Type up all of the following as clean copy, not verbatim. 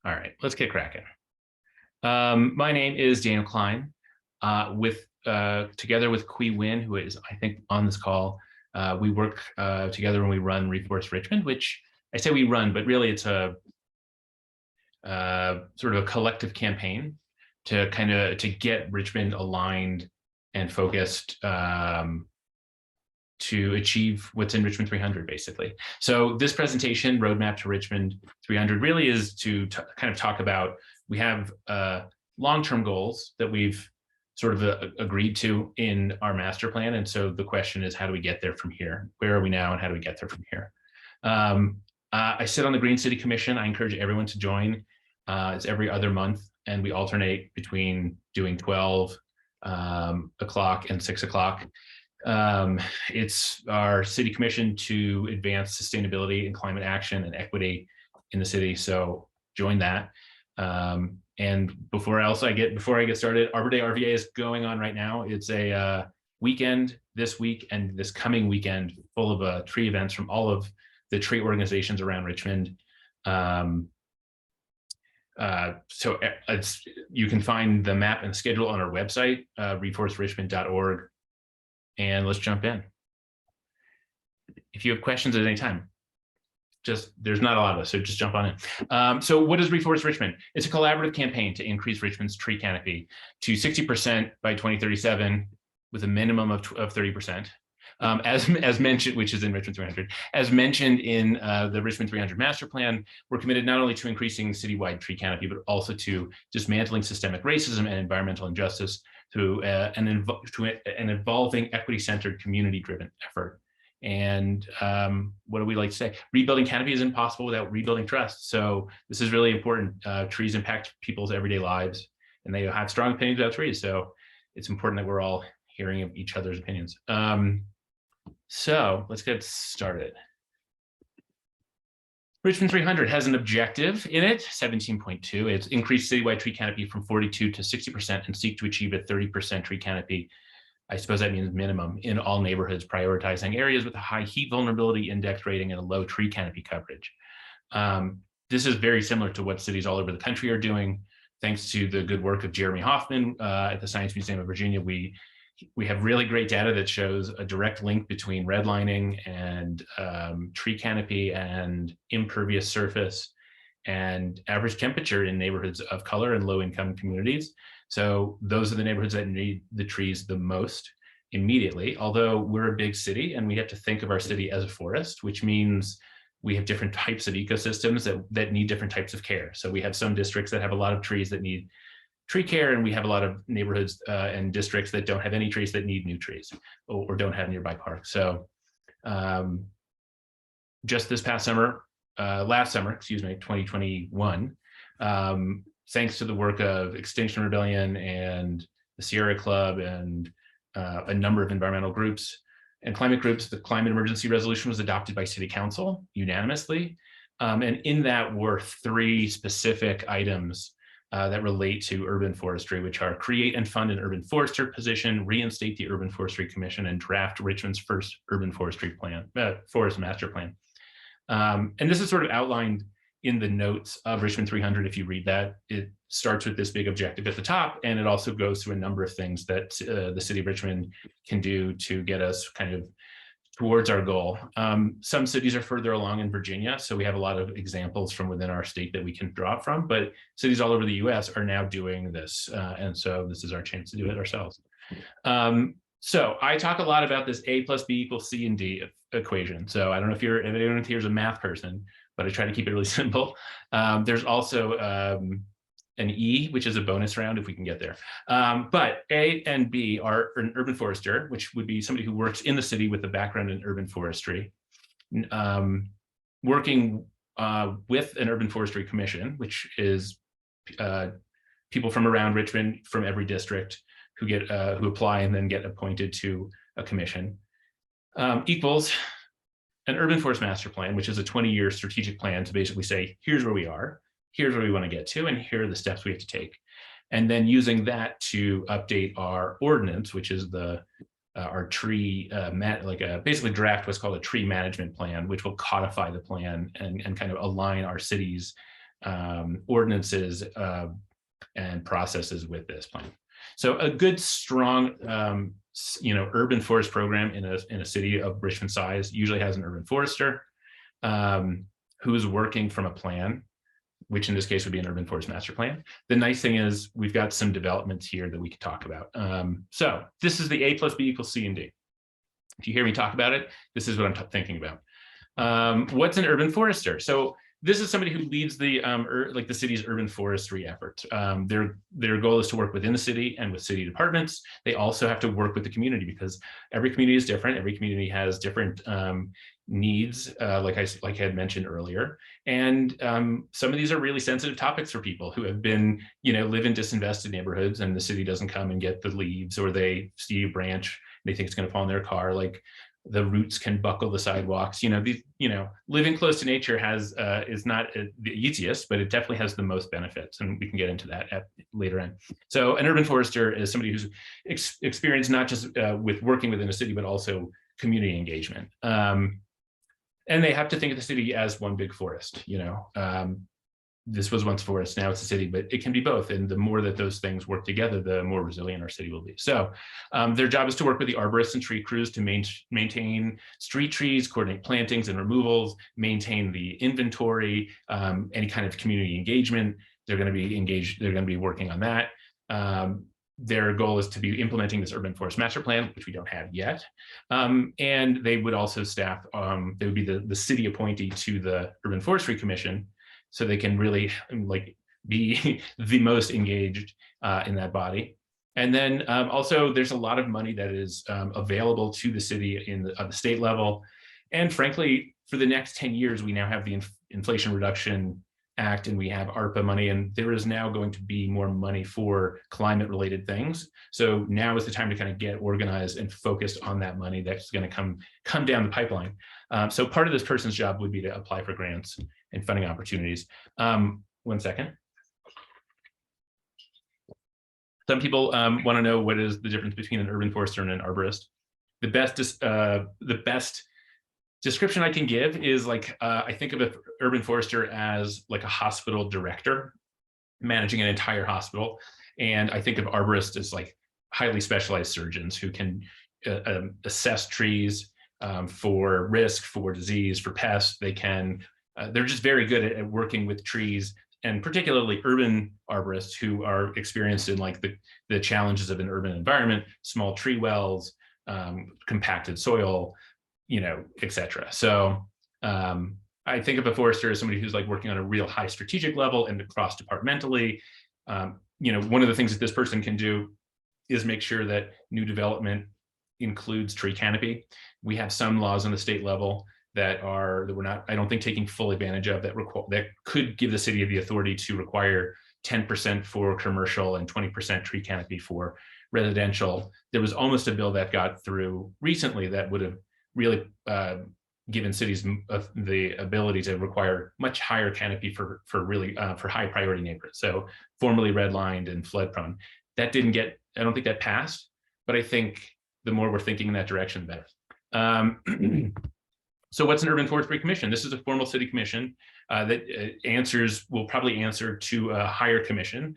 All right, let's get cracking. My name is Daniel Klein. Together with Qui Win, who is, I think, on this call, we work together when we run Reforest Richmond, which I say we run, but really it's a sort of a collective campaign to get Richmond aligned and focused to achieve what's in Richmond 300, basically. So this presentation, Roadmap to Richmond 300, really is to kind of talk about, we have long-term goals that we've sort of agreed to in our master plan. And so the question is, how do we get there from here? Where are we now and how do we get there from here? I sit on the Green City Commission. I encourage everyone to join. It's every other month, and we alternate between doing 12 o'clock and 6 o'clock. It's our city commission to advance sustainability and climate action and equity in the city. So join that. And before I get started, Arbor Day RVA is going on right now. It's a weekend this week and this coming weekend full of tree events from all of the tree organizations around Richmond. So you can find the map and schedule on our website, reforestrichmond.org. And let's jump in. If you have questions at any time, there's not a lot of us, so just jump on in. So what is Reforest Richmond? It's a collaborative campaign to increase Richmond's tree canopy to 60% by 2037 with a minimum of 30%. As mentioned, which is in Richmond 300, as mentioned in the Richmond 300 master plan, we're committed not only to increasing citywide tree canopy, but also to dismantling systemic racism and environmental injustice through an evolving equity-centered community-driven effort. And what do we like to say? Rebuilding canopy is impossible without rebuilding trust. So this is really important. Trees impact people's everyday lives, and they have strong opinions about trees. So it's important that we're all hearing each other's opinions. So let's get started. Richmond 300 has an objective in it, 17.2. It's increased citywide tree canopy from 42 to 60% and seek to achieve a 30% tree canopy. I suppose that means minimum in all neighborhoods, prioritizing areas with a high heat vulnerability index rating and a low tree canopy coverage. This is very similar to what cities all over the country are doing. Thanks to the good work of Jeremy Hoffman at the Science Museum of Virginia, we have really great data that shows a direct link between redlining and tree canopy and impervious surface and average temperature in neighborhoods of color and low-income communities. So those are the neighborhoods that need the trees the most immediately, although we're a big city and we have to think of our city as a forest, which means we have different types of ecosystems that need different types of care. So we have some districts that have a lot of trees that need tree care, and we have a lot of neighborhoods and districts that don't have any trees that need new trees or don't have nearby parks. So just this past summer, last summer, excuse me, 2021, thanks to the work of Extinction Rebellion and the Sierra Club and a number of environmental groups and climate groups, the climate emergency resolution was adopted by City Council unanimously. And in that were 3 specific items that relate to urban forestry, which are create and fund an urban forester position, reinstate the Urban Forestry Commission, and draft Richmond's first urban forestry plan, forest master plan. And this is sort of outlined in the notes of Richmond 300. If you read that, it starts with this big objective at the top, and it also goes through a number of things that the city of Richmond can do to get us kind of towards our goal. Some cities are further along in Virginia, so we have a lot of examples from within our state that we can draw from, but cities all over the US are now doing this, and so this is our chance to do it ourselves. So I talk a lot about this A plus B equals C and D equation. So I don't know if anyone here is a math person, but I try to keep it really simple. There's also an E, which is a bonus round if we can get there. But A and B are an urban forester, which would be somebody who works in the city with a background in urban forestry, working with an urban forestry commission, which is people from around Richmond, from every district who apply and then get appointed to a commission, equals an urban forest master plan, which is a 20-year strategic plan to basically say, here's where we are, here's where we want to get to, and here are the steps we have to take. And then using that to update our ordinance, which is our tree, basically draft what's called a tree management plan, which will codify the plan and kind of align our city's ordinances and processes with this plan. So a good, strong, urban forest program in a city of Richmond size usually has an urban forester who's working from a plan, which in this case would be an urban forest master plan. The nice thing is we've got some developments here that we could talk about. So this is the A plus B equals C and D. If you hear me talk about it, this is what I'm thinking about. What's an urban forester? So this is somebody who leads the the city's urban forestry effort. Their goal is to work within the city and with city departments. They also have to work with the community because every community is different. Every community has different needs, like I had mentioned earlier. And some of these are really sensitive topics for people who have been, live in disinvested neighborhoods, and the city doesn't come and get the leaves, or they see a branch, they think it's going to fall in their car. Like, the roots can buckle the sidewalks. Living close to nature is not the easiest, but it definitely has the most benefits, and we can get into that later on. So an urban forester is somebody who's experienced not just with working within a city, but also community engagement. And they have to think of the city as one big forest. This was once forest, now it's a city, but it can be both. And the more that those things work together, the more resilient our city will be. So their job is to work with the arborists and tree crews to maintain street trees, coordinate plantings and removals, maintain the inventory, any kind of community engagement. They're going to be engaged, they're going to be working on that. Their goal is to be implementing this urban forest master plan, which we don't have yet. And they would also staff, they would be the city appointee to the Urban Forestry Commission, so they can really be the most engaged in that body. And then also there's a lot of money that is available to the city at the state level. And frankly, for the next 10 years, we now have the Inflation Reduction Act, and we have ARPA money, and there is now going to be more money for climate related things. So now is the time to kind of get organized and focused on that money that's going to come down the pipeline. So part of this person's job would be to apply for grants and funding opportunities. 1 second. Some people want to know what is the difference between an urban forester and an arborist. The best description I can give is I think of an urban forester as like a hospital director managing an entire hospital. And I think of arborists as like highly specialized surgeons who can assess trees for risk, for disease, for pests. They're just very good at working with trees, and particularly urban arborists who are experienced in the challenges of an urban environment, small tree wells, compacted soil, etc. So I think of a forester as somebody who's working on a real high strategic level and cross departmentally. One of the things that this person can do is make sure that new development includes tree canopy. We have some laws on the state level that we're not, I don't think, taking full advantage of, that could give the city the authority to require 10% for commercial and 20% tree canopy for residential. There was almost a bill that got through recently that would have really given cities the ability to require much higher canopy for high priority neighborhoods. So formerly redlined and flood prone. That didn't get, I don't think that passed, but I think the more we're thinking in that direction, the better. So what's an Urban Forestry Commission? This is a formal city commission that will probably answer to a higher commission.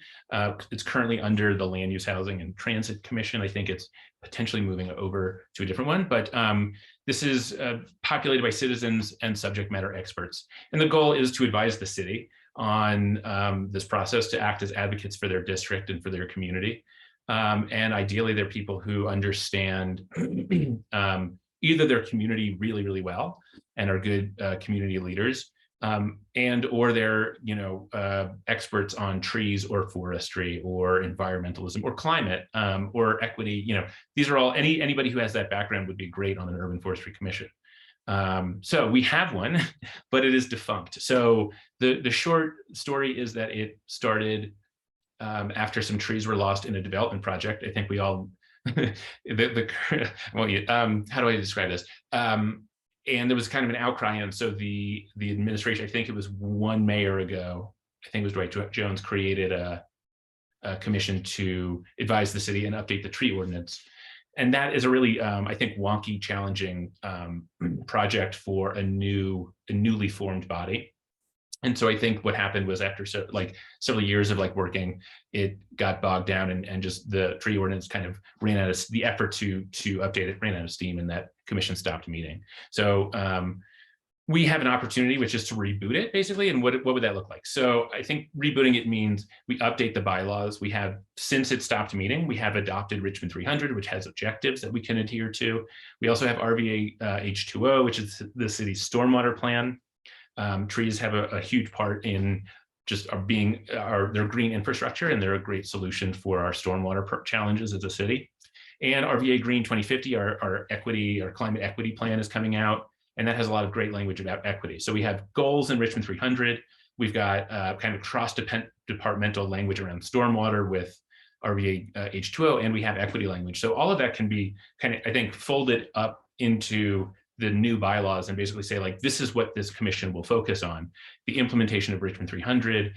It's currently under the Land Use, Housing, and Transit Commission. I think it's potentially moving over to a different one, but this is populated by citizens and subject matter experts. And the goal is to advise the city on this process, to act as advocates for their district and for their community. And ideally, they're people who understand either their community really, really well and are good community leaders, and or they're experts on trees or forestry or environmentalism or climate or equity. These are all, anybody who has that background would be great on an Urban Forestry Commission. So we have one, but it is defunct. So the short story is that it started after some trees were lost in a development project. I think we all how do I describe this? And there was kind of an outcry, and so the administration, I think it was one mayor ago, I think it was Dwight Jones, created a commission to advise the city and update the tree ordinance. And that is a really, I think, wonky, challenging project for a newly formed body. And so I think what happened was after several years of like working, it got bogged down, and just the tree ordinance kind of ran out of the effort to update it ran out of steam, and that commission stopped meeting. So we have an opportunity, which is to reboot it basically. And what would that look like? So I think rebooting it means we update the bylaws. We have, since it stopped meeting, we have adopted Richmond 300, which has objectives that we can adhere to. We also have RVA H2O, which is the city's stormwater plan. Trees have a huge part in just their green infrastructure, and they're a great solution for our stormwater challenges as a city. And RVA Green 2050, our climate equity plan is coming out. And that has a lot of great language about equity. So we have goals in Richmond 300. We've got kind of cross-departmental language around stormwater with RVA H2O, and we have equity language. So all of that can be kind of, I think, folded up into the new bylaws and basically say, like, this is what this commission will focus on: the implementation of Richmond 300,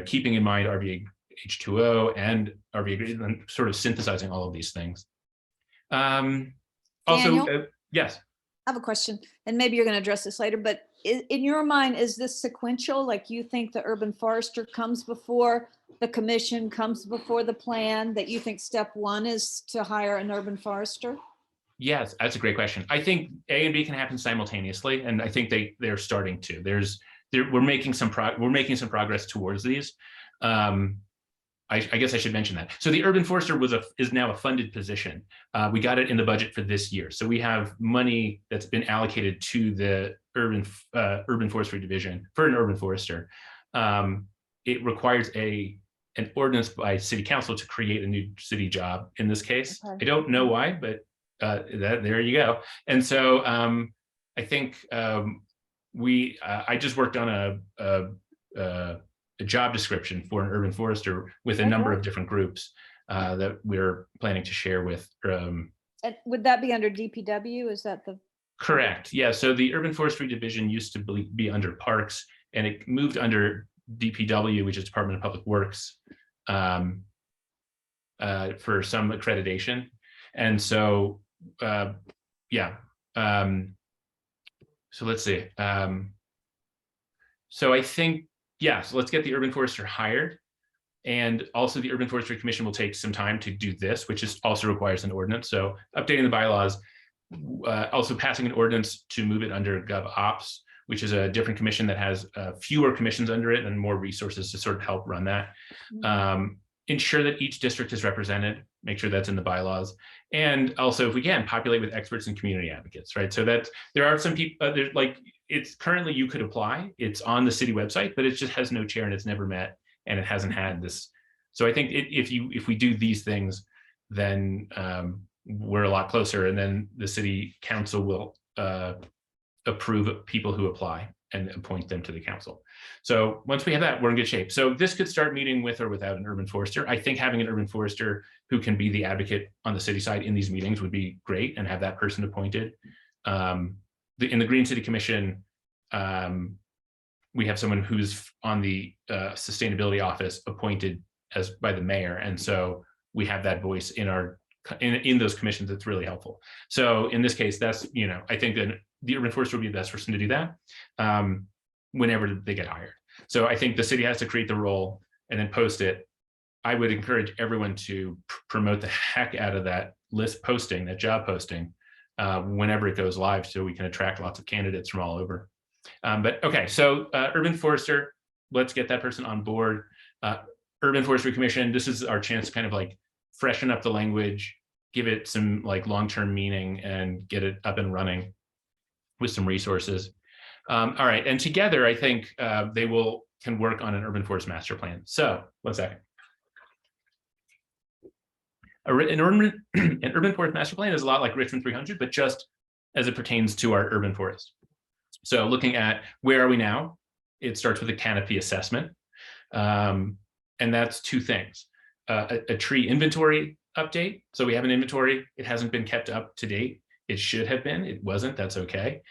keeping in mind RVA H2O and RVA, and sort of synthesizing all of these things. Yes. I have a question, and maybe you're going to address this later, but in your mind, is this sequential? Like, you think the urban forester comes before the commission, comes before the plan, that you think step one is to hire an urban forester? Yes, that's a great question. I think A and B can happen simultaneously, and I think they're starting to. We're making some progress towards these. I guess I should mention that. So the urban forester is now a funded position. We got it in the budget for this year. So we have money that's been allocated to the urban forestry division for an urban forester. It requires an ordinance by city council to create a new city job in this case. Okay. I don't know why, but there you go. And so I think I just worked on a job description for an urban forester with a number of different groups that we're planning to share with. And would that be under DPW? Is that the? Correct. Yeah. So the urban forestry division used to be under Parks, and it moved under DPW, which is Department of Public Works, for some accreditation. And so, yeah. So let's see. So I think, yeah, so let's get the urban forester hired. And also the Urban Forestry Commission will take some time to do this, which also requires an ordinance. So updating the bylaws, also passing an ordinance to move it under GovOps, which is a different commission that has fewer commissions under it and more resources to sort of help run that. Ensure that each district is represented, make sure that's in the bylaws. And also, if we can, populate with experts and community advocates, right? So that there are some people, it's currently, you could apply, it's on the city website, but it just has no chair and it's never met, and it hasn't had this. So I think if we do these things, then we're a lot closer, and then the city council will approve people who apply and appoint them to the council. So once we have that, we're in good shape. So this could start meeting with or without an urban forester. I think having an urban forester who can be the advocate on the city side in these meetings would be great, and have that person appointed. In the Green City Commission, we have someone who's on the sustainability office appointed by the mayor. And so we have that voice in those commissions. It's really helpful. So in this case, that's, I think that the urban forester would be the best person to do that whenever they get hired. So I think the city has to create the role and then post it. I would encourage everyone to promote the heck out of that list posting, that job posting, whenever it goes live, so we can attract lots of candidates from all over. But okay, so urban forester, let's get that person on board. Urban Forestry Commission, this is our chance to kind of like freshen up the language, give it some like long-term meaning, and get it up and running with some resources. All right, and together I think they can work on an urban forest master plan. So 1 second. An urban forest master plan is a lot like Richmond 300, but just as it pertains to our urban forest. So looking at where are we now, it starts with a canopy assessment. And that's two things, a tree inventory update. So we have an inventory, it hasn't been kept up to date. It should have been, it wasn't, that's okay.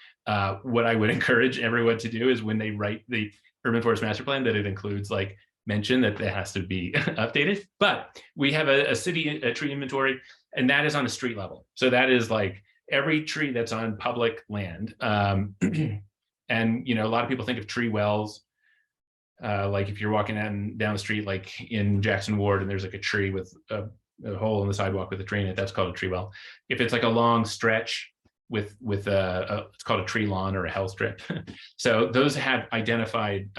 What I would encourage everyone to do is when they write the urban forest master plan, that it includes like mention that it has to be updated. But we have a tree inventory, and that is on a street level. So that is like every tree that's on public land. And a lot of people think of tree wells. Like if you're walking down the street, like in Jackson Ward, and there's like a tree with a hole in the sidewalk with a tree in it, that's called a tree well. If it's like a long stretch with it's called a tree lawn or a hell strip. So those have identified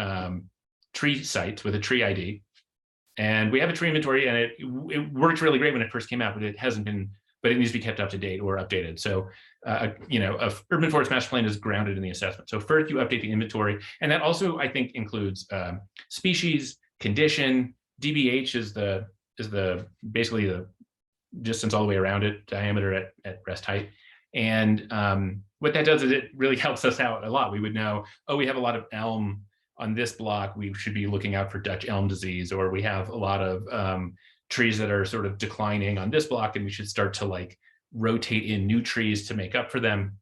tree sites with a tree ID. And we have a tree inventory, and it worked really great when it first came out, but it hasn't been, but it needs to be kept up to date or updated. So, you know, a urban forest master plan is grounded in the assessment. So first you update the inventory, and that also, I think, includes species, condition, DBH is basically the distance all the way around it, diameter at rest height. And what that does is it really helps us out a lot. We would know, oh, we have a lot of elm on this block, we should be looking out for Dutch elm disease, or we have a lot of trees that are sort of declining on this block, and we should start to like rotate in new trees to make up for them.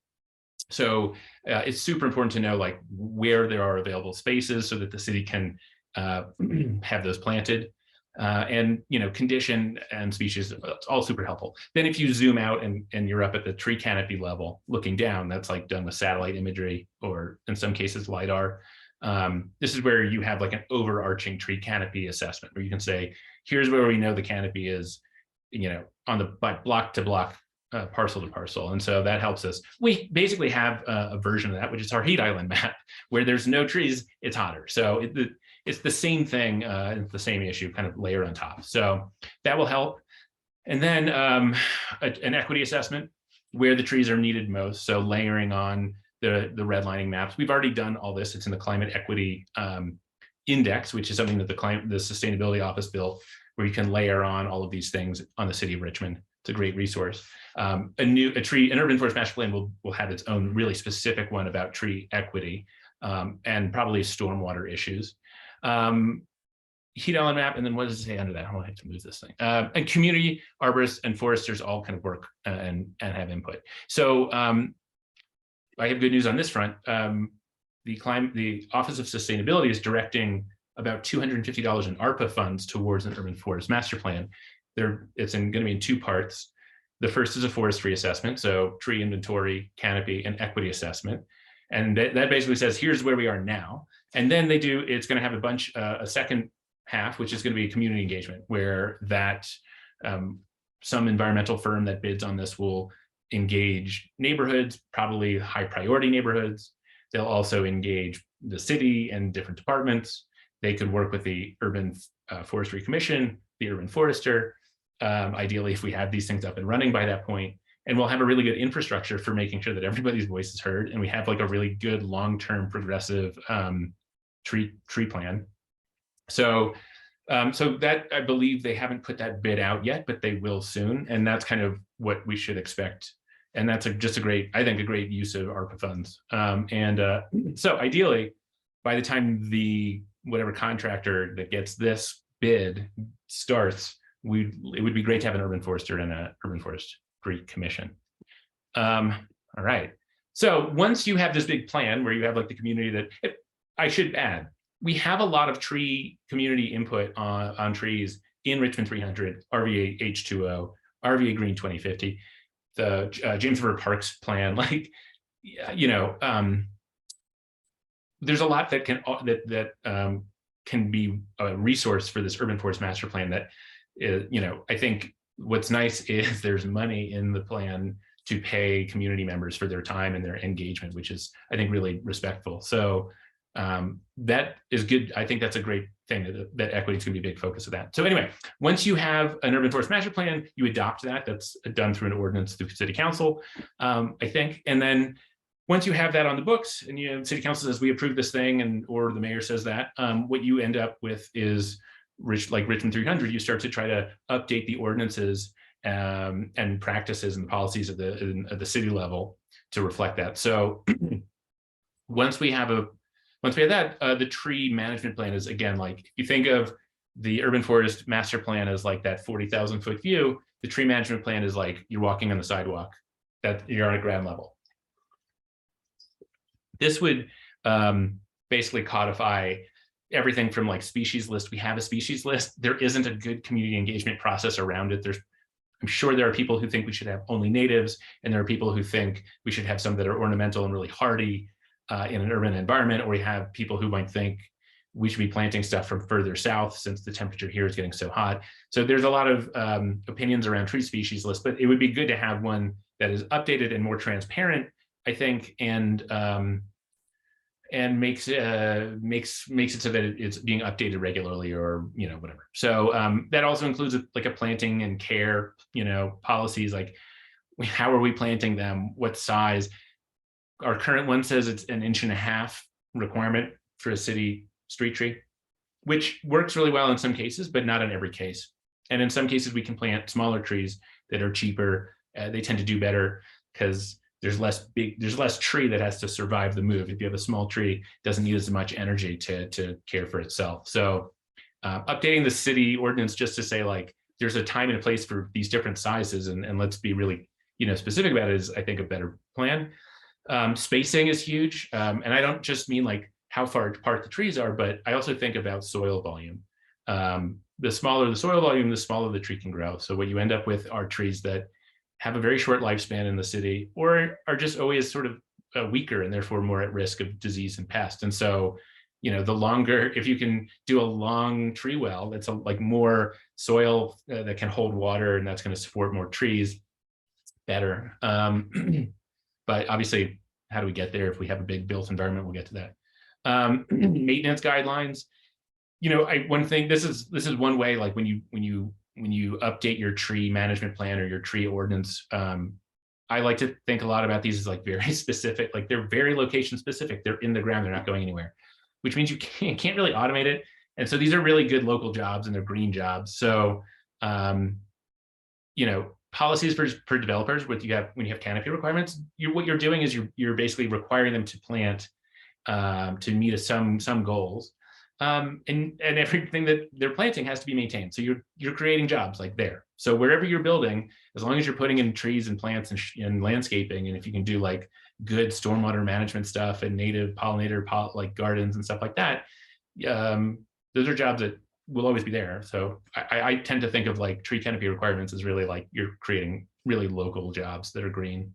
So it's super important to know like where there are available spaces so that the city can have those planted. And you know, condition and species, it's all super helpful. Then if you zoom out and you're up at the tree canopy level looking down, that's like done with satellite imagery, or in some cases LiDAR. This is where you have like an overarching tree canopy assessment, where you can say, here's where we know the canopy is, you know, on the block to block, parcel to parcel. And so that helps us. We basically have a version of that, which is our heat island map, where there's no trees, it's hotter. So it's the same thing, it's the same issue kind of layered on top. So that will help. And then an equity assessment where the trees are needed most. So layering on the redlining maps. We've already done all this. It's in the climate equity index, which is something that the sustainability office built, where you can layer on all of these things on the city of Richmond. It's a great resource. An urban forest master plan will have its own really specific one about tree equity and probably stormwater issues. Heat island map, and then what does it say under that? I have to move this thing. And community arborists and foresters all kind of work and have input. So I have good news on this front. The Office of Sustainability is directing about $250 in ARPA funds towards an urban forest master plan. It's going to be in two parts. The first is a forestry assessment, so tree inventory, canopy, and equity assessment. And that basically says, here's where we are now. And then it's going to have a second half, which is going to be community engagement, where some environmental firm that bids on this will engage neighborhoods, probably high priority neighborhoods. They'll also engage the city and different departments. They could work with the Urban Forestry Commission, the Urban Forester, ideally if we have these things up and running by that point. And we'll have a really good infrastructure for making sure that everybody's voice is heard. And we have like a really good long-term progressive tree plan. So that, I believe they haven't put that bid out yet, but they will soon. And that's kind of what we should expect. And that's just a great use of ARPA funds. So ideally, by the time whatever contractor that gets this bid starts, it would be great to have an urban forester and an urban forestry commission. All right. So once you have this big plan where you have like the community I should add, we have a lot of tree community input on trees in Richmond 300, RVA H2O, RVA Green 2050, the James River Parks plan. Like, you know, there's a lot that can be a resource for this urban forest master plan. That you know, I think what's nice is there's money in the plan to pay community members for their time and their engagement, which is, I think, really respectful. So that is good. I think that's a great thing that equity is going to be a big focus of that. So anyway, once you have an urban forest master plan, you adopt that. That's done through an ordinance through city council, I think. And then once you have that on the books and city council says, we approve this thing, or the mayor says that, what you end up with is like Richmond 300, you start to try to update the ordinances and practices and policies at the city level to reflect that. So once we have that, the tree management plan is, again, like if you think of the urban forest master plan as like that 40,000 foot view, the tree management plan is like you're walking on the sidewalk, that you're on a ground level. This would basically codify everything from like species list. We have a species list. There isn't a good community engagement process around it. I'm sure there are people who think we should have only natives, and there are people who think we should have some that are ornamental and really hardy in an urban environment, or we have people who might think we should be planting stuff from further south since the temperature here is getting so hot. So there's a lot of opinions around tree species list, but it would be good to have one that is updated and more transparent, I think, and makes it so that it's being updated regularly, or whatever. So that also includes like a planting and care policies, like how are we planting them, what size. Our current one says it's 1.5 inch requirement for a city street tree, which works really well in some cases, but not in every case. And in some cases we can plant smaller trees that are cheaper. They tend to do better because there's less tree that has to survive the move. If you have a small tree, it doesn't need as much energy to care for itself. So updating the city ordinance just to say like there's a time and a place for these different sizes, and let's be really specific about it, is I think a better plan. Spacing is huge, and I don't just mean like how far apart the trees are, but I also think about soil volume. The smaller the soil volume, the smaller the tree can grow. So what you end up with are trees that have a very short lifespan in the city, or are just always sort of weaker and therefore more at risk of disease and pest. And so, the longer, if you can do a long tree well, that's like more soil that can hold water, and that's going to support more trees, better. But obviously, how do we get there? If we have a big built environment, we'll get to that. Maintenance guidelines. One thing, this is one way, like when you update your tree management plan or your tree ordinance, I like to think a lot about these as like very specific, like they're very location specific. They're in the ground, they're not going anywhere, which means you can't really automate it. And so these are really good local jobs, and they're green jobs. So, policies for developers, when you have canopy requirements, what you're doing is you're basically requiring them to plant to meet some goals. And everything that they're planting has to be maintained. So you're creating jobs like there. So wherever you're building, as long as you're putting in trees and plants and landscaping, and if you can do like good stormwater management stuff and native pollinator like gardens and stuff like that, those are jobs that will always be there. So I tend to think of like tree canopy requirements as really like you're creating really local jobs that are green.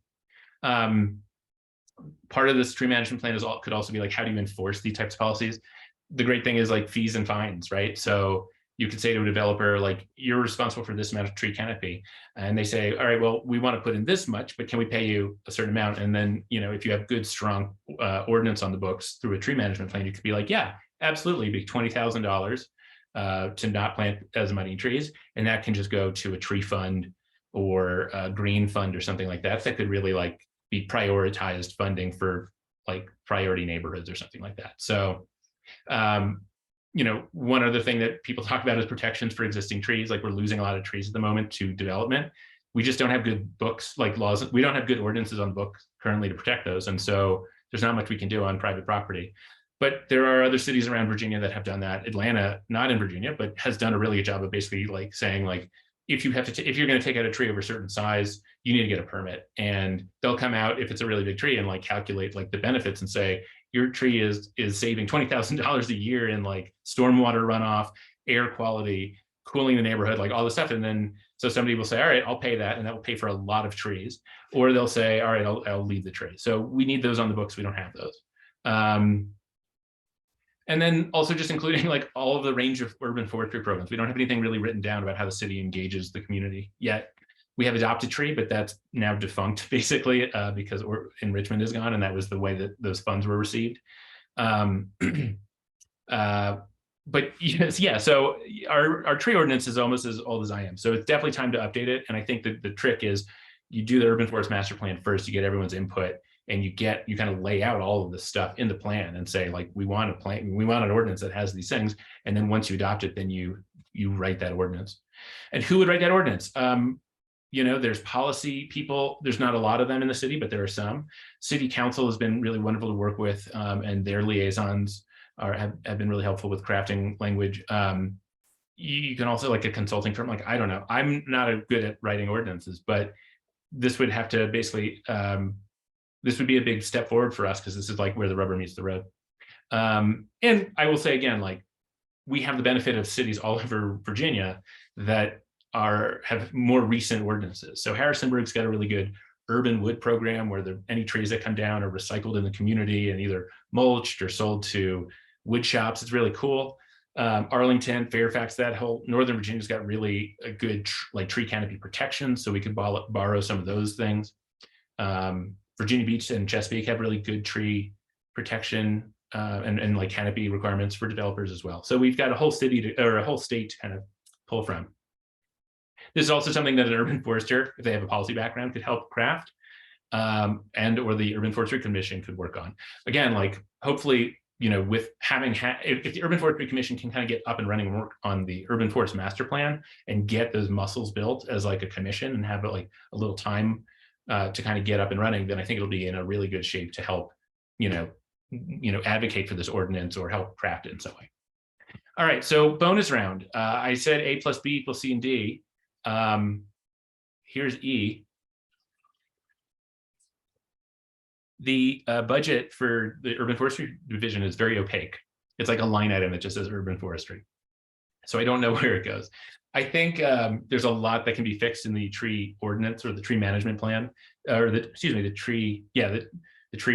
Part of this tree management plan could also be like, how do you enforce these types of policies? The great thing is like fees and fines, right? So you could say to a developer, like, you're responsible for this amount of tree canopy. And they say, all right, well, we want to put in this much, but can we pay you a certain amount? And then, if you have good, strong ordinance on the books through a tree management plan, you could be like, yeah, absolutely, be $20,000 to not plant as many trees. And that can just go to a tree fund or a green fund or something like that. That could really like be prioritized funding for like priority neighborhoods or something like that. So, one other thing that people talk about is protections for existing trees. Like we're losing a lot of trees at the moment to development. We just don't have good books, like laws. We don't have good ordinances on the book currently to protect those. And so there's not much we can do on private property. But there are other cities around Virginia that have done that. Atlanta, not in Virginia, but has done a really good job of basically like saying like, if you're going to take out a tree of a certain size, you need to get a permit, and they'll come out if it's a really big tree and like calculate like the benefits and say, your tree is saving $20,000 a year in like stormwater runoff, air quality, cooling the neighborhood, like all this stuff. And then, so somebody will say, all right, I'll pay that. And that will pay for a lot of trees. Or they'll say, all right, I'll leave the tree. So we need those on the books. We don't have those. And then also just including like all of the range of urban forestry programs. We don't have anything really written down about how the city engages the community yet. We have Adopt a Tree, but that's now defunct basically because in Richmond is gone, and that was the way that those funds were received. But yes, yeah, so our tree ordinance is almost as old as I am. So it's definitely time to update it. And I think that the trick is you do the urban forest master plan first, you get everyone's input, and you kind of lay out all of this stuff in the plan and say like, we want an ordinance that has these things. And then once you adopt it, then you write that ordinance. And who would write that ordinance? There's policy people. There's not a lot of them in the city, but there are some. City council has been really wonderful to work with, and their liaisons have been really helpful with crafting language. You can also like a consulting firm. Like, I don't know, I'm not good at writing ordinances, but this would have to basically, this would be a big step forward for us because this is like where the rubber meets the road. And I will say again, like we have the benefit of cities all over Virginia that have more recent ordinances. So Harrisonburg's got a really good urban wood program where any trees that come down are recycled in the community and either mulched or sold to wood shops. It's really cool. Arlington, Fairfax, that whole Northern Virginia's got really a good like tree canopy protection, so we could borrow some of those things. Virginia Beach and Chesapeake have really good tree protection and like canopy requirements for developers as well. So we've got a whole city or a whole state to kind of pull from. This is also something that an urban forester, if they have a policy background, could help craft, and or the Urban Forestry Commission could work on. Again, like hopefully, with having if the Urban Forestry Commission can kind of get up and running and work on the Urban Forest Master Plan and get those muscles built as like a commission and have like a little time to kind of get up and running, then I think it'll be in a really good shape to help, advocate for this ordinance or help craft it in some way. All right, so bonus round. I said A plus B equals C and D. Here's E. The budget for the Urban Forestry Division is very opaque. It's like a line item that just says Urban Forestry. So I don't know where it goes. I think there's a lot that can be fixed in the tree ordinance or the tree management plan, or the tree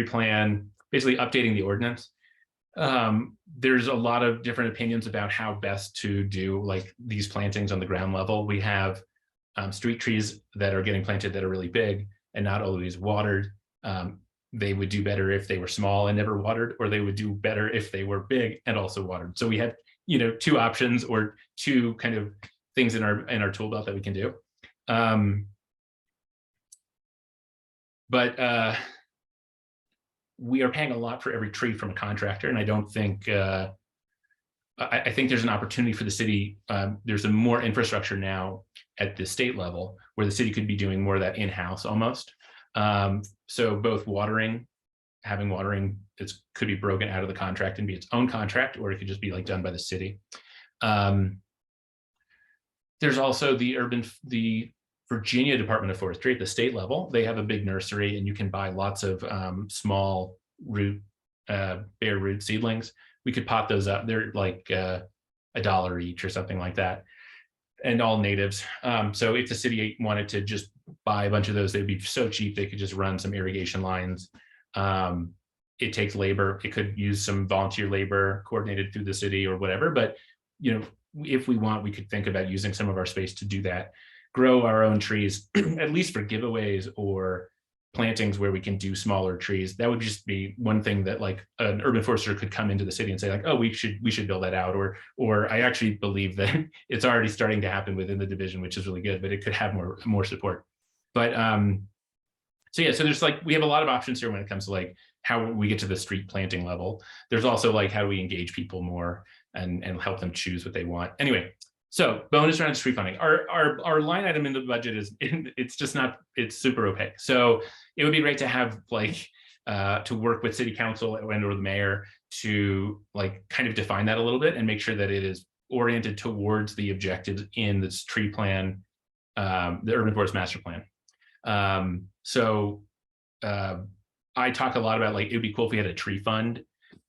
plan, basically updating the ordinance. There's a lot of different opinions about how best to do like these plantings on the ground level. We have street trees that are getting planted that are really big and not always watered. They would do better if they were small and never watered, or they would do better if they were big and also watered. So we have, two options or two kind of things in our tool belt that we can do. But we are paying a lot for every tree from a contractor, and I don't think I think there's an opportunity for the city. There's a more infrastructure now at the state level where the city could be doing more of that in-house almost. So both having watering, it could be broken out of the contract and be its own contract, or it could just be like done by the city. There's also the Virginia Department of Forestry at the state level. They have a big nursery, and you can buy lots of small bare root seedlings. We could pot those up. They're like $1 each or something like that, and all natives. So if the city wanted to just buy a bunch of those, they'd be so cheap. They could just run some irrigation lines. It takes labor. It could use some volunteer labor coordinated through the city or whatever. But if we want, we could think about using some of our space to do that. Grow our own trees, at least for giveaways or plantings where we can do smaller trees. That would just be one thing that like an urban forester could come into the city and say like, oh, we should build that out. Or I actually believe that it's already starting to happen within the division, which is really good, but it could have more support. But so yeah, so there's like, we have a lot of options here when it comes to like how we get to the street planting level. There's also like, how do we engage people more and help them choose what they want? Anyway, so bonus round tree funding. Our line item in the budget is, it's super opaque. So it would be great to have like, to work with city council and or the mayor to like kind of define that a little bit and make sure that it is oriented towards the objectives in this tree plan, the Urban Forest Master Plan. I talk a lot about like, it would be cool if we had a tree fund.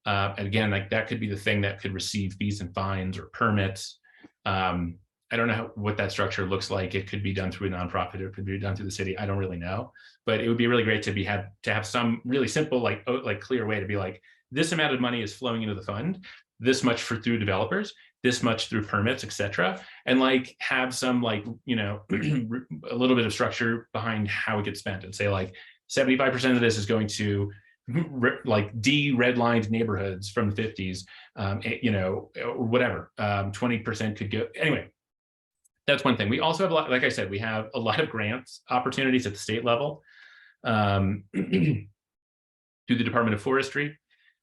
And again, like that could be the thing that could receive fees and fines or permits. I don't know what that structure looks like. It could be done through a nonprofit, or it could be done through the city. I don't really know, but it would be really great to have some really simple, like clear way to be like, this amount of money is flowing into the fund, this much through developers, this much through permits, etc. And like have some like, a little bit of structure behind how it gets spent, and say like 75% of this is going to like de-redlined neighborhoods from the 50s, or whatever. 20% could go, anyway. That's one thing. We also have a lot, like I said, we have a lot of grants opportunities at the state level through the Department of Forestry.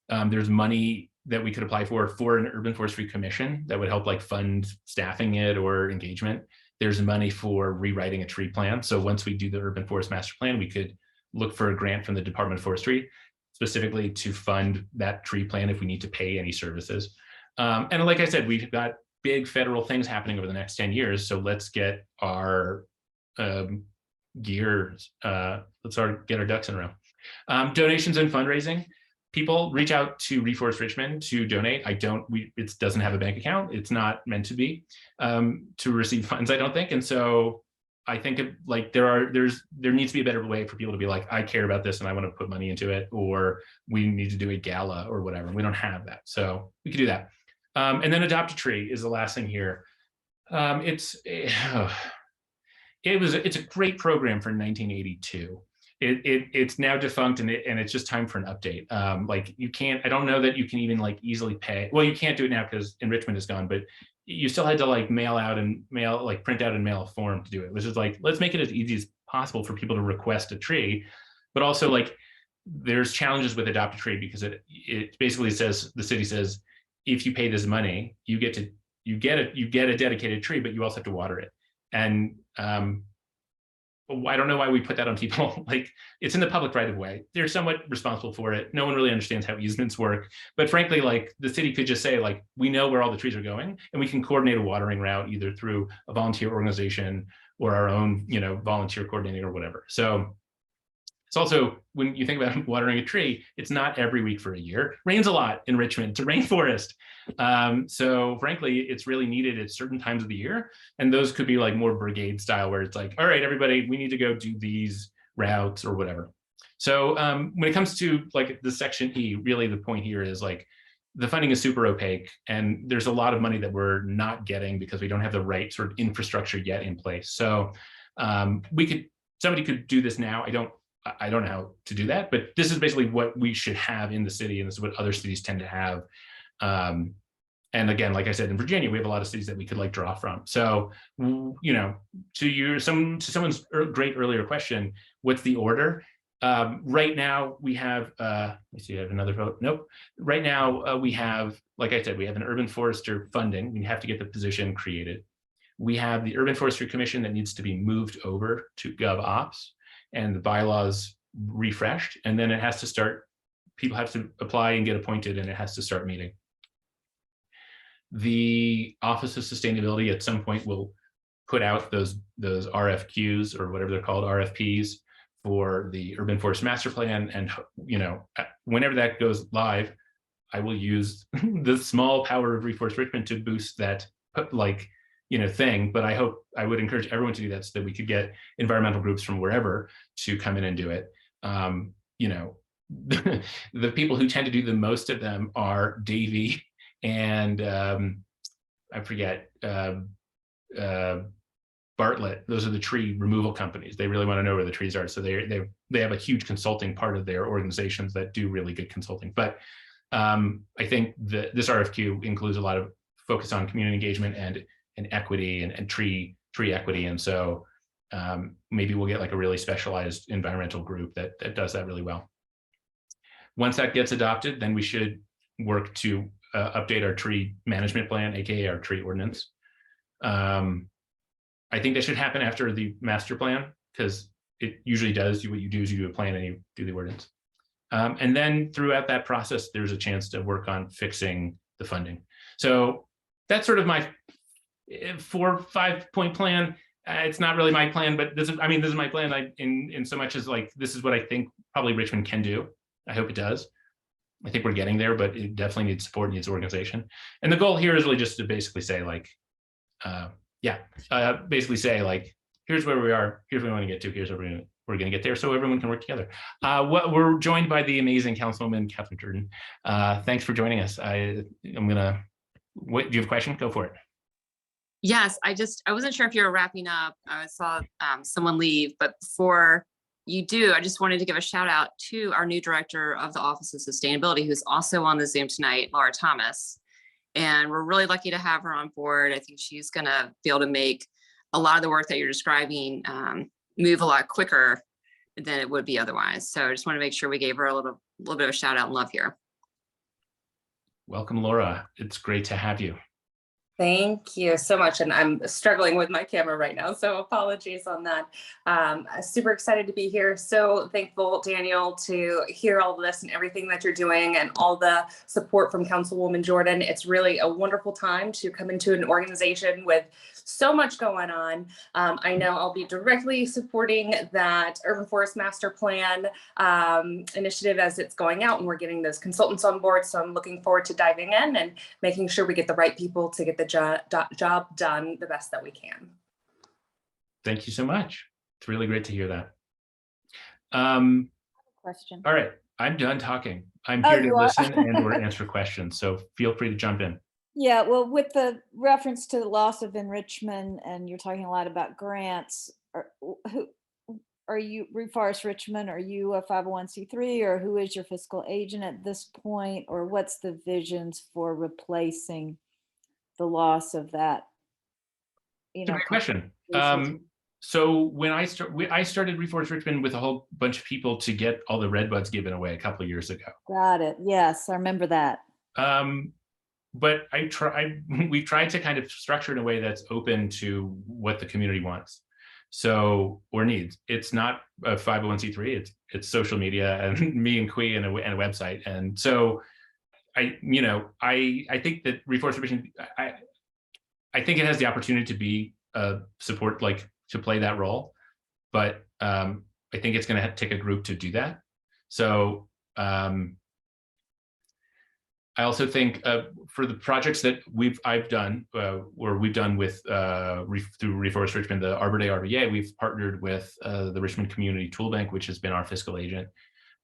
There's money that we could apply for an Urban Forestry Commission that would help like fund staffing it or engagement. There's money for rewriting a tree plan. So once we do the Urban Forest Master Plan, we could look for a grant from the Department of Forestry specifically to fund that tree plan if we need to pay any services. And like I said, we've got big federal things happening over the next 10 years. So let's get our get our ducks in a row. Donations and fundraising. People reach out to Reforest Richmond to donate. It doesn't have a bank account. It's not meant to be to receive funds, I don't think. And so I think there needs to be a better way for people to be like, I care about this and I want to put money into it, or we need to do a gala or whatever. We don't have that, so we could do that. And then Adopt a Tree is the last thing here. It's a great program for 1982. It's now defunct, and it's just time for an update. I don't know that you can even easily pay. Well, you can't do it now because in Richmond is gone, but you still had to print out and mail a form to do it, which is let's make it as easy as possible for people to request a tree. But also there's challenges with Adopt a Tree, because it basically says, the city says, if you pay this money, you get a dedicated tree, but you also have to water it. And I don't know why we put that on people. It's in the public right of way. They're somewhat responsible for it. No one really understands how easements work. But frankly, the city could just say, we know where all the trees are going, and we can coordinate a watering route either through a volunteer organization or our own, volunteer coordinating or whatever. So it's also, when you think about watering a tree, it's not every week for a year. It rains a lot in Richmond. It's a rainforest. So frankly, it's really needed at certain times of the year. And those could be more brigade style, where it's all right, everybody, we need to go do these routes or whatever. So when it comes to the section E, really the point here is the funding is super opaque, and there's a lot of money that we're not getting because we don't have the right sort of infrastructure yet in place. So somebody could do this now. I don't know how to do that, but this is basically what we should have in the city, and this is what other cities tend to have. And again, like I said, in Virginia, we have a lot of cities that we could draw from. So, to someone's great earlier question, what's the order? Right now we have, let me see, I have another vote. Nope. Right now we have, like I said, we have an urban forester funding. We have to get the position created. We have the Urban Forestry Commission that needs to be moved over to GovOps, and the bylaws refreshed, and then it has to start, people have to apply and get appointed, and it has to start meeting. The Office of Sustainability at some point will put out those RFQs, or whatever they're called, RFPs, for the Urban Forest Master Plan. And whenever that goes live, I will use the small power of Reforest Richmond to boost that thing. But I would encourage everyone to do that, so that we could get environmental groups from wherever to come in and do it. The people who tend to do the most of them are Davey and I forget, Bartlett. Those are the tree removal companies. They really want to know where the trees are. So they have a huge consulting part of their organizations that do really good consulting. But I think this RFQ includes a lot of focus on community engagement and equity and tree equity. And so maybe we'll get a really specialized environmental group that does that really well. Once that gets adopted, then we should work to update our tree management plan, aka our tree ordinance. I think that should happen after the master plan, because it usually does. What you do is you do a plan and you do the ordinance. And then throughout that process, there's a chance to work on fixing the funding. So that's sort of my 4 or 5 point plan. It's not really my plan, but this is my plan in so much as this is what I think probably Richmond can do. I hope it does. I think we're getting there, but it definitely needs support, needs organization. And the goal here is really just to basically say basically say here's where we are, here's where we want to get to, here's where we're going to get there, so everyone can work together. We're joined by the amazing Councilwoman Catherine Jordan. Thanks for joining us. Do you have a question? Go for it. Yes, I wasn't sure if you were wrapping up. I saw someone leave, but before you do, I just wanted to give a shout out to our new director of the Office of Sustainability, who's also on the Zoom tonight, Laura Thomas. And we're really lucky to have her on board. I think she's going to be able to make a lot of the work that you're describing move a lot quicker than it would be otherwise. So I just want to make sure we gave her a little bit of a shout out and love here. Welcome, Laura. It's great to have you. Thank you so much. And I'm struggling with my camera right now, so apologies on that. Super excited to be here. So thankful, Daniel, to hear all of this and everything that you're doing and all the support from Councilwoman Jordan. It's really a wonderful time to come into an organization with so much going on. I know I'll be directly supporting that Urban Forest Master Plan initiative as it's going out, and we're getting those consultants on board. So I'm looking forward to diving in and making sure we get the right people to get the job done the best that we can. Thank you so much. It's really great to hear that. Question. All right, I'm done talking. I'm Oh, here to you are? listen and or answer questions, so feel free to jump in. Yeah, well, with the reference to the loss of enrichment, and you're talking a lot about grants, who are you, Reforest Richmond? Are you a 501c3, or who is your fiscal agent at this point? Or what's the visions for replacing the loss of that? It's a great question. So when I started Reforest Richmond with a whole bunch of people to get all the redbuds given away a couple of years ago. Got it. Yes, I remember that. But we tried to kind of structure it in a way that's open to what the community wants. So, or needs. It's not a 501c3, it's social media and me and Kui and a website. And so I think that Reforest Richmond, I think it has the opportunity to be support, like to play that role, but I think it's going to take a group to do that. So I also think for the projects that I've done, or we've done with through Reforest Richmond, the Arbor Day RVA, we've partnered with the Richmond Community Tool Bank, which has been our fiscal agent.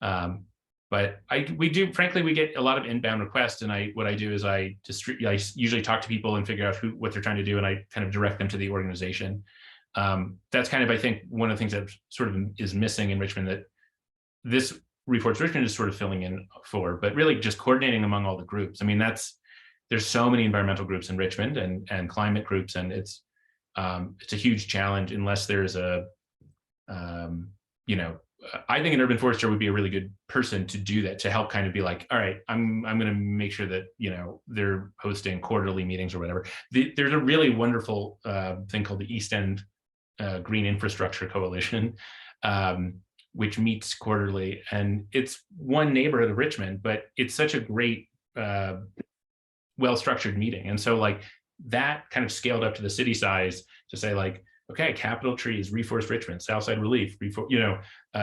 But we get a lot of inbound requests, and what I do is I usually talk to people and figure out what they're trying to do, and I kind of direct them to the organization. That's kind of, I think, one of the things that sort of is missing in Richmond, that this Reforest Richmond is sort of filling in for, but really just coordinating among all the groups. I mean, there's so many environmental groups in Richmond and climate groups, and it's a huge challenge unless there's I think an urban forester would be a really good person to do that, to help kind of be like, all right, I'm going to make sure that, they're hosting quarterly meetings or whatever. There's a really wonderful thing called the East End Green Infrastructure Coalition, which meets quarterly, and it's one neighborhood of Richmond, but it's such a great, well-structured meeting. And so like that kind of scaled up to the city size to say like, okay, Capital Trees, Reforest Richmond, Southside Relief,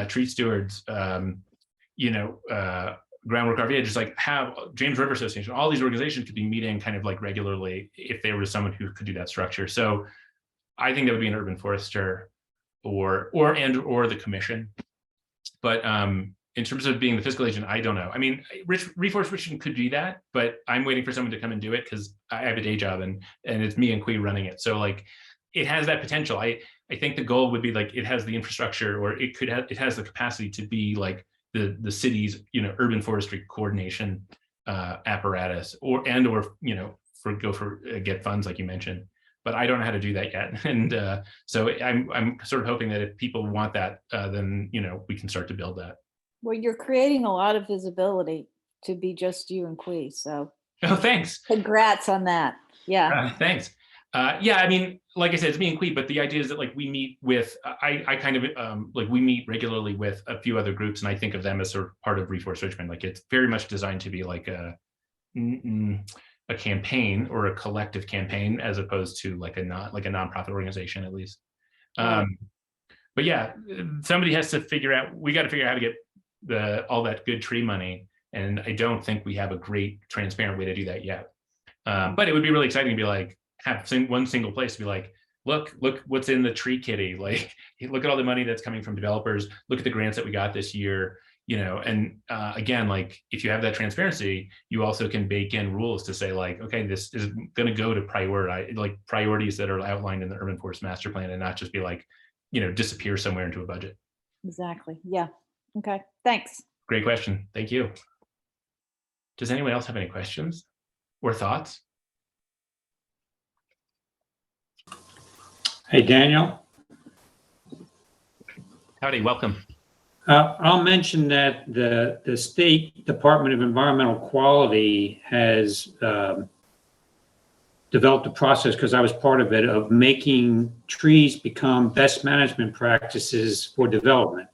Tree Stewards, Groundwork RVA, just like have James River Association, all these organizations could be meeting kind of like regularly if there was someone who could do that structure. So I think that would be an urban forester or the commission. But in terms of being the fiscal agent, I don't know. I mean, Reforest Richmond could do that, but I'm waiting for someone to come and do it because I have a day job and it's me and Kui running it. So like, it has that potential. I think the goal would be like, it has the infrastructure, or it has the capacity to be like the city's, urban forestry coordination apparatus, or get funds like you mentioned. But I don't know how to do that yet. And so I'm sort of hoping that if people want that, then, we can start to build that. Well, you're creating a lot of visibility to be just you and Kui. So thanks. Congrats on that. Yeah. Thanks. Yeah, I mean, like I said, it's me and Kui, but the idea is that like we meet with, I kind of like we meet regularly with a few other groups, and I think of them as sort of part of Reforest Richmond. Like it's very much designed to be like a campaign or a collective campaign, as opposed to like a nonprofit organization, at least. Right. But yeah, somebody has to we got to figure out how to get all that good tree money, and I don't think we have a great transparent way to do that yet. But it would be really exciting to be like, have one single place to be like, look what's in the tree kitty, like look at all the money that's coming from developers, look at the grants that we got this year, and again, like if you have that transparency, you also can bake in rules to say like, okay, this is going to go to priorities that are outlined in the Urban Forest Master Plan, and not just be like, disappear somewhere into a budget. Exactly. Yeah. Okay. Thanks. Great question. Thank you. Does anyone else have any questions or thoughts? Hey, Daniel. Howdy, welcome. I'll mention that the State Department of Environmental Quality has developed a process, because I was part of it, of making trees become best management practices for development.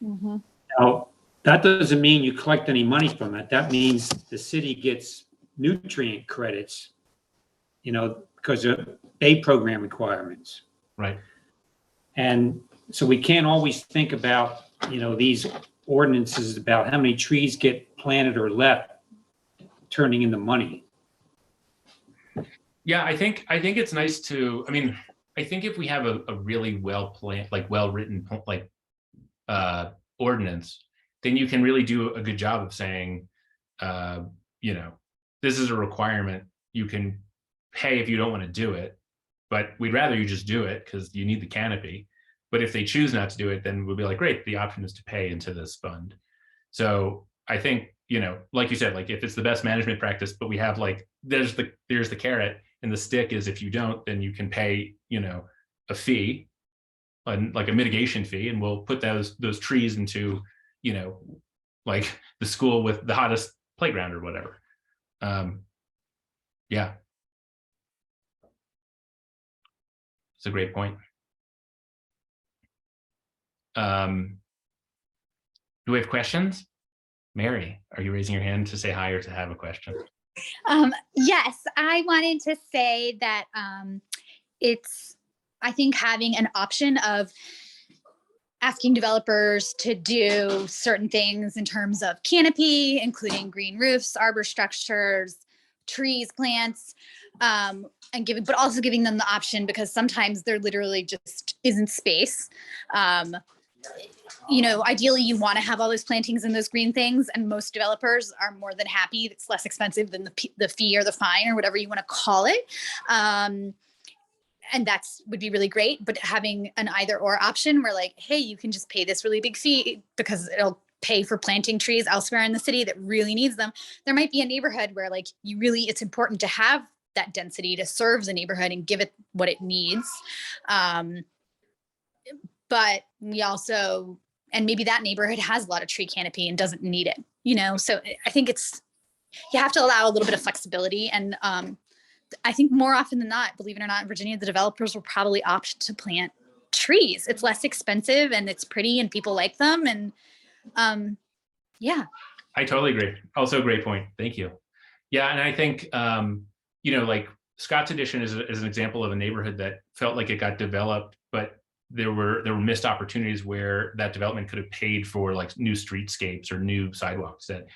Mm-hmm. Now, that doesn't mean you collect any money from it. That means the city gets nutrient credits, because of A program requirements. Right. And so we can't always think about, these ordinances about how many trees get planted or left turning into money. Yeah, I think it's nice to, I mean, I think if we have a really well planned, like well-written, like ordinance, then you can really do a good job of saying, you know, this is a requirement. You can pay if you don't want to do it, but we'd rather you just do it because you need the canopy. But if they choose not to do it, then we'll be like, great, the option is to pay into this fund. So I think, you know, like you said, like if it's the best management practice, but we have like, there's the carrot, and the stick is if you don't, then you can pay, you know, a fee, like a mitigation fee, and we'll put those trees into, you know, like the school with the hottest playground or whatever. Yeah. It's a great point. Do we have questions? Mary, are you raising your hand to say hi or to have a question? Yes, I wanted to say that I think having an option of asking developers to do certain things in terms of canopy, including green roofs, arbor structures, trees, plants, and but also giving them the option, because sometimes there literally just isn't space. You know, ideally you want to have all those plantings and those green things, and most developers are more than happy. It's less expensive than the fee or the fine or whatever you want to call it. And that's would be really great. But having an either or option where like, hey, you can just pay this really big fee because it'll pay for planting trees elsewhere in the city that really needs them. There might be a neighborhood where like it's important to have that density to serve the neighborhood and give it what it needs. But we also, and maybe that neighborhood has a lot of tree canopy and doesn't need it, you know? So I think you have to allow a little bit of flexibility. And I think more often than not, believe it or not, in Virginia, the developers will probably opt to plant trees. It's less expensive and it's pretty and people like them. And yeah. I totally agree. Also a great point. Thank you. Yeah. And I think, you know, like Scott's Addition is an example of a neighborhood that felt like it got developed, but there were missed opportunities where that development could have paid for like new streetscapes or new sidewalks. That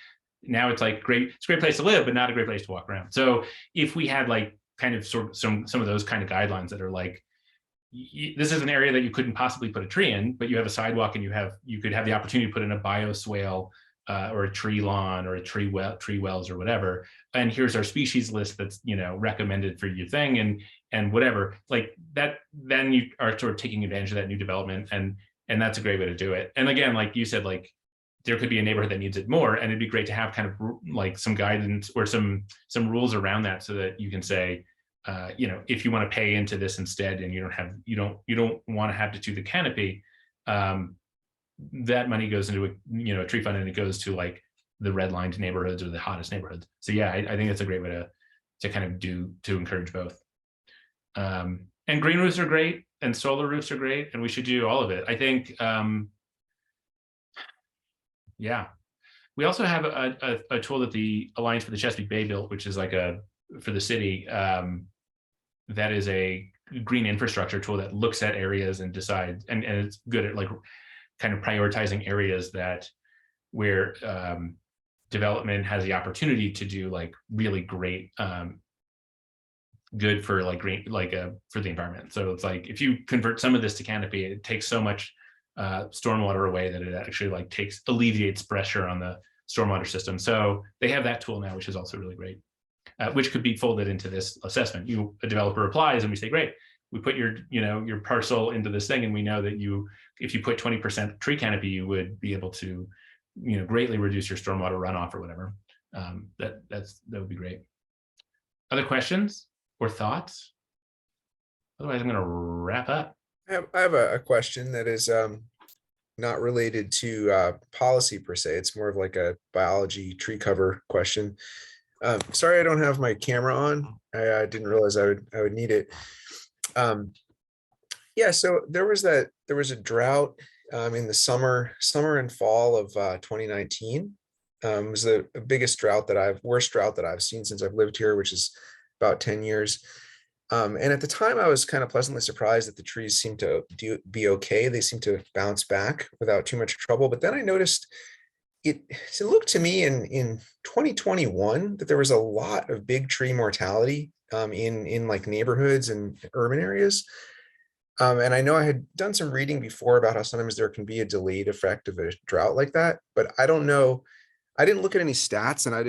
now it's like it's a great place to live, but not a great place to walk around. So if we had like kind of some of those kind of guidelines that are like, this is an area that you couldn't possibly put a tree in, but you have a sidewalk and you could have the opportunity to put in a bioswale or a tree lawn or a tree wells or whatever. And here's our species list that's, you know, recommended for your thing and whatever, like that, then you are sort of taking advantage of that new development. And that's a great way to do it. And again, like you said, like there could be a neighborhood that needs it more, and it'd be great to have kind of like some guidance or some rules around that so that you can say, you know, if you want to pay into this instead and you don't want to have to do the canopy, that money goes into a tree fund and it goes to like the redlined neighborhoods or the hottest neighborhoods. So yeah, I think that's a great way to kind of to encourage both. And green roofs are great and solar roofs are great, and we should do all of it. I think, yeah. We also have a tool that the Alliance for the Chesapeake Bay built, which is like for the city, that is a green infrastructure tool that looks at areas and decides, and it's good at like kind of prioritizing areas where development has the opportunity to do like really great, good for like green, like for the environment. So it's like, if you convert some of this to canopy, it takes so much stormwater away that it actually like alleviates pressure on the stormwater system. So they have that tool now, which is also really great, which could be folded into this assessment. A developer applies and we say, great, we put your parcel into this thing, and we know that if you put 20% tree canopy, you would be able to, greatly reduce your stormwater runoff or whatever. That would be great. Other questions or thoughts? Otherwise, I'm going to wrap up. I have a question that is not related to policy per se. It's more of like a biology tree cover question. Sorry, I don't have my camera on. I didn't realize I would need it. Yeah, so there was a drought in the summer and fall of 2019. It was the biggest worst drought that I've seen since I've lived here, which is about 10 years. And at the time, I was kind of pleasantly surprised that the trees seemed to be okay. They seemed to bounce back without too much trouble. But then I noticed it looked to me in 2021 that there was a lot of big tree mortality in like neighborhoods and urban areas. And I know I had done some reading before about how sometimes there can be a delayed effect of a drought like that, but I don't know. I didn't look at any stats, and I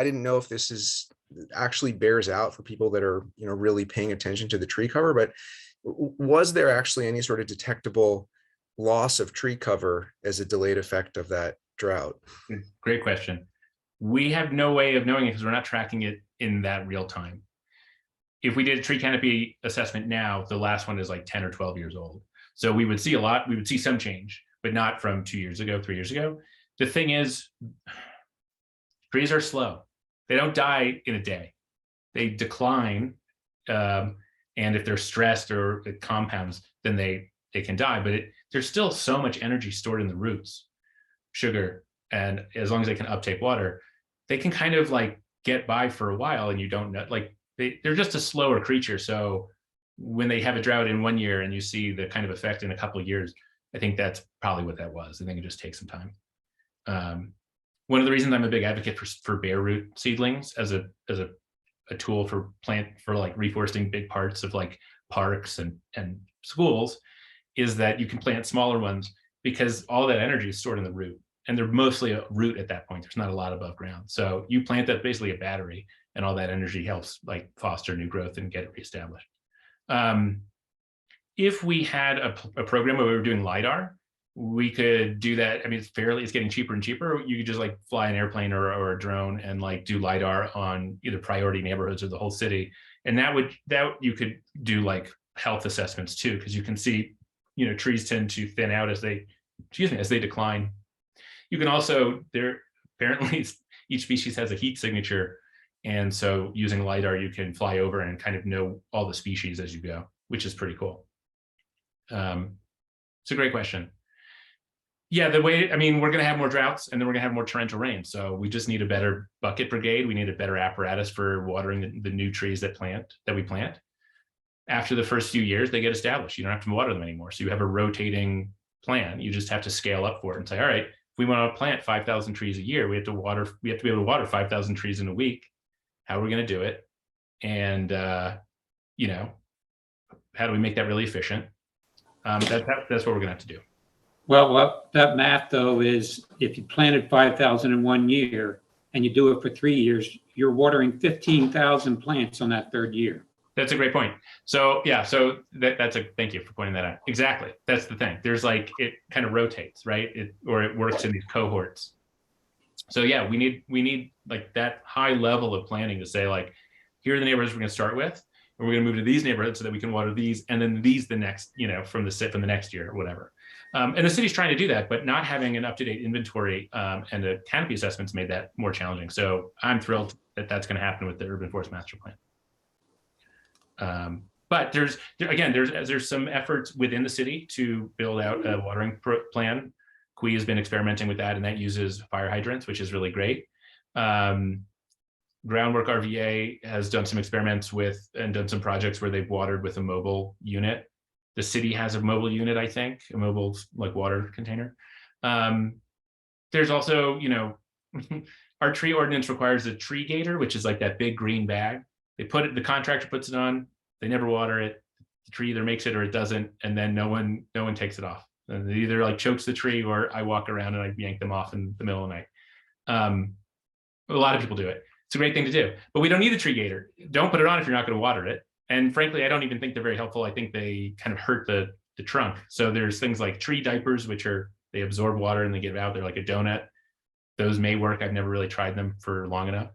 didn't know if this is actually bears out for people that are, really paying attention to the tree cover. But was there actually any sort of detectable loss of tree cover as a delayed effect of that drought? Great question. We have no way of knowing it because we're not tracking it in that real time. If we did a tree canopy assessment now, the last one is like 10 or 12 years old. So we would see a lot, we would see some change, but not from 2 years ago, 3 years ago. The thing is, trees are slow. They don't die in a day. They decline. And if they're stressed or it compounds, then they can die. But there's still so much energy stored in the roots, sugar, and as long as they can uptake water, they can kind of like get by for a while, and you don't know, like they're just a slower creature. So when they have a drought in 1 year and you see the kind of effect in a couple of years, I think that's probably what that was. I think it just takes some time. One of the reasons I'm a big advocate for bare root seedlings as a tool for like reforesting big parts of like parks and schools is that you can plant smaller ones because all that energy is stored in the root, and they're mostly a root at that point. There's not a lot above ground. So you plant that basically a battery, and all that energy helps like foster new growth and get it reestablished. If we had a program where we were doing LiDAR, we could do that. I mean, it's getting cheaper and cheaper. You could just like fly an airplane or a drone and like do LiDAR on either priority neighborhoods or the whole city. And that you could do like health assessments too, because you can see, trees tend to thin out as they decline. You can also, apparently each species has a heat signature. And so using LiDAR, you can fly over and kind of know all the species as you go, which is pretty cool. It's a great question. Yeah, we're going to have more droughts, and then we're going to have more torrential rain. So we just need a better bucket brigade. We need a better apparatus for watering the new trees that we plant. After the first few years, they get established. You don't have to water them anymore. So you have a rotating plan. You just have to scale up for it and say, all right, if we want to plant 5,000 trees a year, we have to be able to water 5,000 trees in a week. How are we going to do it? And, how do we make that really efficient? That's what we're going to have to do. Well, that math though is if you planted 5,000 in 1 year and you do it for 3 years, you're watering 15,000 plants on that third year. That's a great point. So yeah, thank you for pointing that out. Exactly. That's the thing. There's like, it kind of rotates, right? It works in these cohorts. So yeah, we need like that high level of planning to say like, here are the neighborhoods we're going to start with, and we're going to move to these neighborhoods so that we can water these, and then these the next, from the next year or whatever. And the city's trying to do that, but not having an up-to-date inventory and a canopy assessments made that more challenging. So I'm thrilled that that's going to happen with the Urban Forest Master Plan. But there's some efforts within the city to build out a watering plan. Qui has been experimenting with that, and that uses fire hydrants, which is really great. Groundwork RVA has done some experiments with and done some projects where they've watered with a mobile unit. The city has a mobile unit, I think, a mobile like water container. There's also, our tree ordinance requires a tree gator, which is like that big green bag. The contractor puts it on, they never water it. The tree either makes it or it doesn't, and then no one takes it off. And it either like chokes the tree, or I walk around and I yank them off in the middle of the night. A lot of people do it. It's a great thing to do, but we don't need a tree gator. Don't put it on if you're not going to water it. And frankly, I don't even think they're very helpful. I think they kind of hurt the trunk. So there's things like tree diapers, which they absorb water and they get out. They're like a donut. Those may work. I've never really tried them for long enough.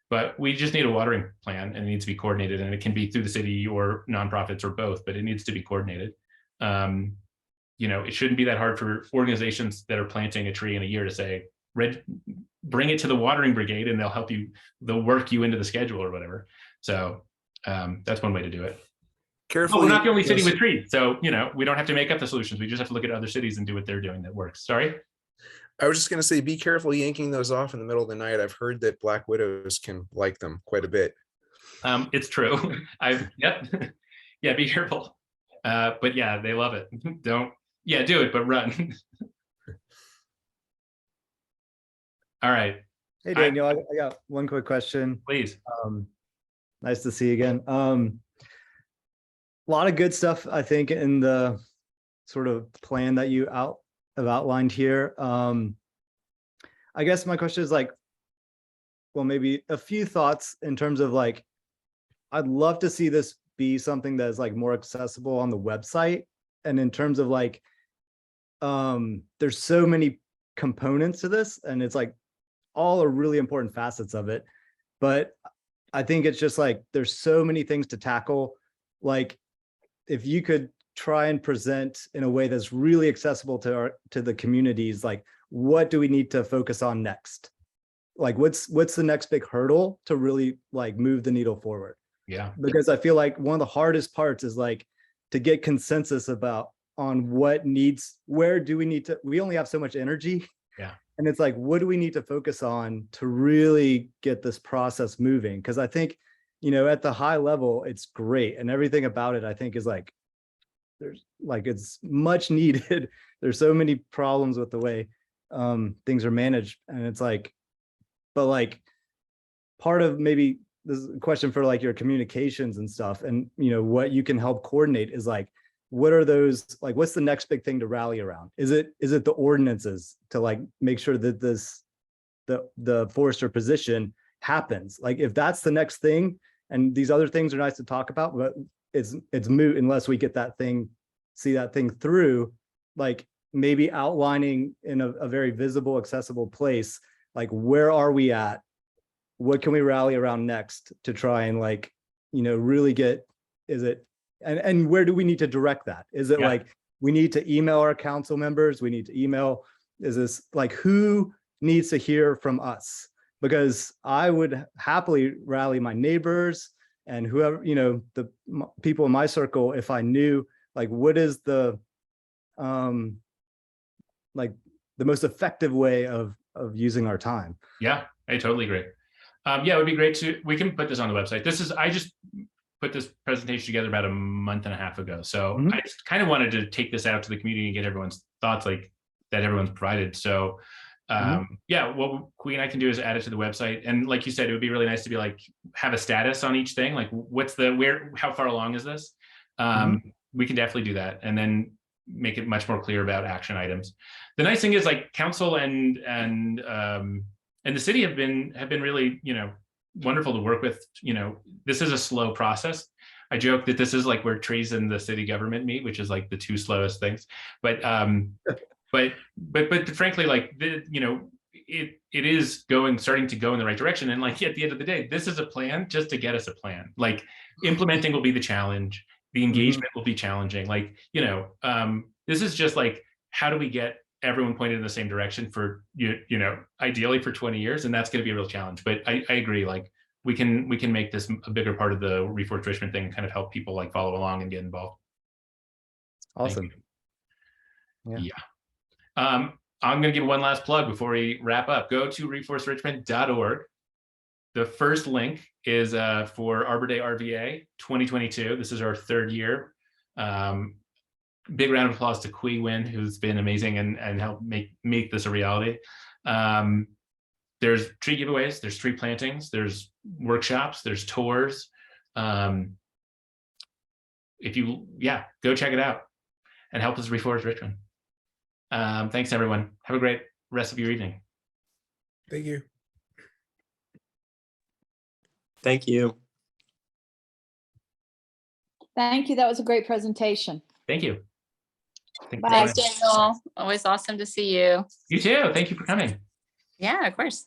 But we just need a watering plan, and it needs to be coordinated. And it can be through the city or nonprofits or both, but it needs to be coordinated. It shouldn't be that hard for organizations that are planting a tree in a year to say, bring it to the watering brigade and they'll work you into the schedule or whatever. So that's one way to do it. Carefully, we're not the only city with trees. So, we don't have to make up the solutions. We just have to look at other cities and do what they're doing that works. Sorry. I was just going to say, be careful yanking those off in the middle of the night. I've heard that black widows can like them quite a bit. It's true. Yep. Yeah, be careful. But yeah, they love it. Do it, but run. All right. Hey, Daniel, I got one quick question. Please. Nice to see you again. lot of good stuff, I think, in the sort of plan that you have outlined here. I guess my question is like, well, maybe a few thoughts in terms of like, I'd love to see this be something that is like more accessible on the website. And in terms of like, there's so many components to this, and it's like all are really important facets of it. But I think it's just like, there's so many things to tackle. Like, if you could try and present in a way that's really accessible to the communities, like, what do we need to focus on next? Like, what's the next big hurdle to really like move the needle forward? Yeah. Because I feel like one of the hardest parts is like to get consensus on what needs, where do we need to, we only have so much energy. Yeah. And it's like, what do we need to focus on to really get this process moving? Because I think, at the high level, it's great. And everything about it, I think, is like, it's much needed. There's so many problems with the way things are managed. And it's like, but like part of maybe this is a question for like your communications and stuff, and what you can help coordinate is like, what are those, like, what's the next big thing to rally around? Is it the ordinances to like make sure that the forester position happens? Like, if that's the next thing, and these other things are nice to talk about, but it's moot unless we get see that thing through. Like, maybe outlining in a very visible, accessible place, like, where are we at? What can we rally around next to try and like, really get, and where do we need to direct that? Is it like, we need to email our council members? We need to email, is this like, who needs to hear from us? Because I would happily rally my neighbors and whoever, the people in my circle, if I knew like, what is the like the most effective way of using our time. Yeah, I totally agree. Yeah, it would be great we can put this on the website. I just put this presentation together about a month and a half ago. So I just kind of wanted to take this out to the community and get everyone's thoughts like that everyone's provided. So yeah, what Queen I can do is add it to the website. And like you said, it would be really nice to be like, have a status on each thing. Like how far along is this? We can definitely do that. And then make it much more clear about action items. The nice thing is like council and the city have been really, wonderful to work with. This is a slow process. I joke that this is like where trees and the city government meet, which is like the two slowest things. But frankly, like it is starting to go in the right direction. And like at the end of the day, this is a plan just to get us a plan. Like implementing will be the challenge. The engagement will be challenging. Like, this is just like, how do we get everyone pointed in the same direction for, ideally for 20 years? And that's going to be a real challenge. But I agree, like we can make this a bigger part of the Reforest Richmond thing and kind of help people like follow along and get involved. Awesome. Yeah. I'm going to give one last plug before we wrap up. Go to reforestrichmond.org. The first link is for Arbor Day RVA 2022. This is our third year. Big round of applause to Kui Win, who's been amazing and helped make this a reality. There's tree giveaways, there's tree plantings, there's workshops, there's tours. Go check it out and help us reforest Richmond. Thanks, everyone. Have a great rest of your evening. Thank you. Thank you. Thank you. That was a great presentation. Thank you. Bye. Thanks, Daniel. Always awesome to see you. You too. Thank you for coming. Yeah, of course.